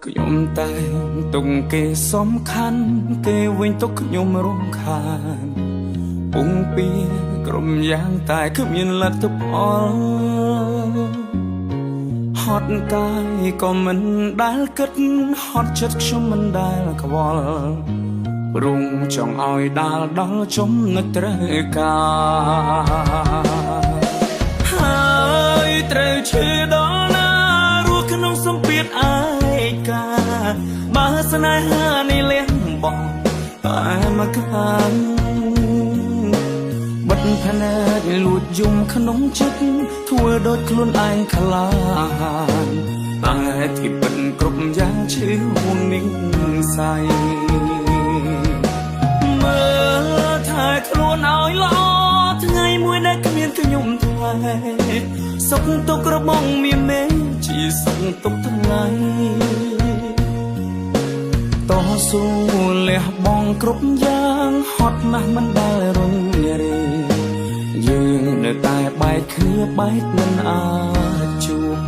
ខ្ញុំតែទុកគេសំខាន់គេវិញទុកខ្ញុំរំខានពុំពីក្រុមយ៉ាងតែគ្មានលទ្ធផលហត់កាយក៏មិនដែលគិតហត់ចិត្តខ្ញុំមិនដែលខ្វល់ព្រមចង់ឲ្យដាល់ដល់ចំណុចត្រូវការហើយត្រូវឈឺដល់ណារស់ក្នុងសម្ពាធឯកាបើស្នេហានេះលះបង់តែមកខាងបិទភ្នែកលួចយំក្នុងចិត្តធ្វើដូចខ្លួនឯងខ្លាហានតែទីពិតគ្រប់យ៉ាងឈឺមុននឹងសៃមើលថែខ្លួនឲ្យល្អថ្ងៃមួយដែលគ្មានខ្ញុំថ្លៃសុខទុក្ខរបស់មានមេជាសុខទុក្ខថ្ងៃតស៊ូលះបង់គ្រប់យ៉ាងហត់ណាស់មិនដែលរញរេយើងនៅតែបែកគ្នាបែកមិនអាចជួប